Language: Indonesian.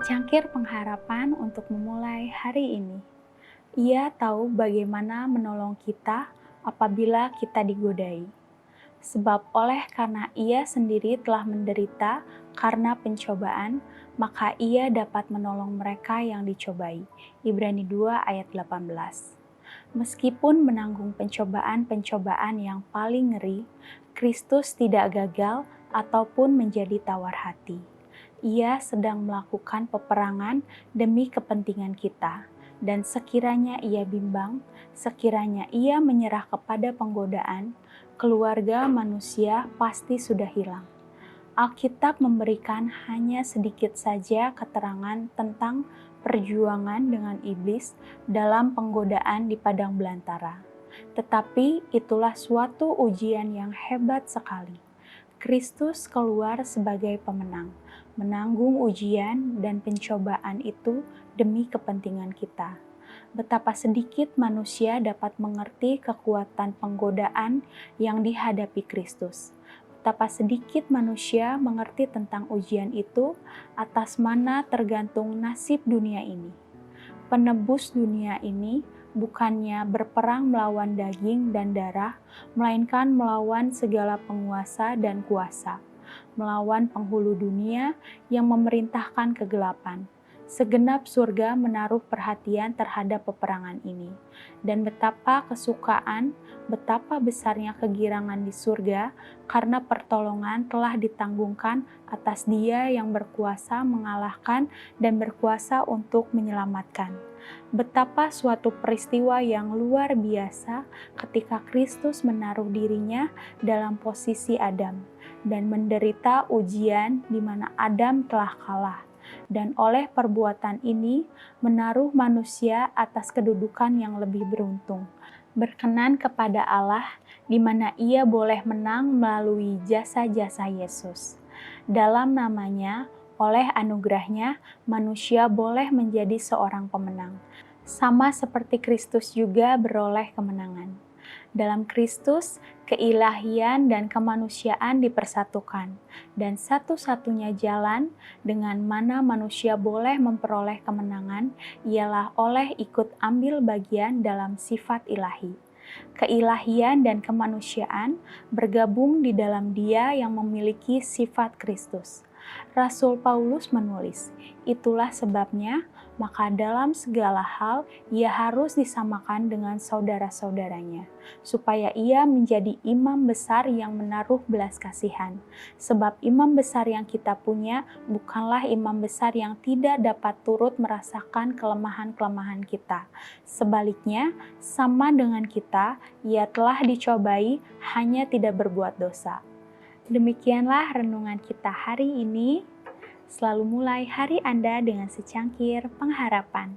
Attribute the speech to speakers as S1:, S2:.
S1: Secangkir pengharapan untuk memulai hari ini. Ia tahu bagaimana menolong kita apabila kita digodai. Sebab karena ia sendiri telah menderita karena pencobaan, maka ia dapat menolong mereka yang dicobai. Ibrani 2 ayat 18. Meskipun menanggung pencobaan-pencobaan yang paling ngeri, Kristus tidak gagal ataupun menjadi tawar hati. Ia sedang melakukan peperangan demi kepentingan kita, dan sekiranya ia bimbang, sekiranya ia menyerah kepada penggodaan, keluarga manusia pasti sudah hilang. Alkitab memberikan hanya sedikit saja keterangan tentang perjuangan dengan iblis dalam penggodaan di padang belantara. Tetapi itulah suatu ujian yang hebat sekali. Kristus keluar sebagai pemenang, menanggung ujian dan pencobaan itu demi kepentingan kita. Betapa sedikit manusia dapat mengerti kekuatan penggodaan yang dihadapi Kristus. Betapa sedikit manusia mengerti tentang ujian itu, atas mana tergantung nasib dunia ini. Penebus dunia ini bukannya berperang melawan daging dan darah, melainkan melawan segala penguasa dan kuasa, melawan penghulu dunia yang memerintahkan kegelapan. Segenap surga menaruh perhatian terhadap peperangan ini, dan betapa besarnya kegirangan di surga karena pertolongan telah ditanggungkan atas Dia yang berkuasa mengalahkan dan berkuasa untuk menyelamatkan. Betapa suatu peristiwa yang luar biasa ketika Kristus menaruh dirinya dalam posisi Adam dan menderita ujian di mana Adam telah kalah. Dan oleh perbuatan ini menaruh manusia atas kedudukan yang lebih beruntung, berkenan kepada Allah di mana ia boleh menang melalui jasa-jasa Yesus. Dalam namanya, oleh anugerahnya, manusia boleh menjadi seorang pemenang, sama seperti Kristus juga beroleh kemenangan. Dalam Kristus, keilahian dan kemanusiaan dipersatukan, dan satu-satunya jalan dengan mana manusia boleh memperoleh kemenangan ialah oleh ikut ambil bagian dalam sifat ilahi. Keilahian dan kemanusiaan bergabung di dalam Dia yang memiliki sifat Kristus. Rasul Paulus menulis, itulah sebabnya, maka dalam segala hal ia harus disamakan dengan saudara-saudaranya, supaya ia menjadi imam besar yang menaruh belas kasihan. Sebab imam besar yang kita punya bukanlah imam besar yang tidak dapat turut merasakan kelemahan-kelemahan kita. Sebaliknya, sama dengan kita, ia telah dicobai, hanya tidak berbuat dosa. Demikianlah renungan kita hari ini. Selalu mulai hari Anda dengan secangkir pengharapan.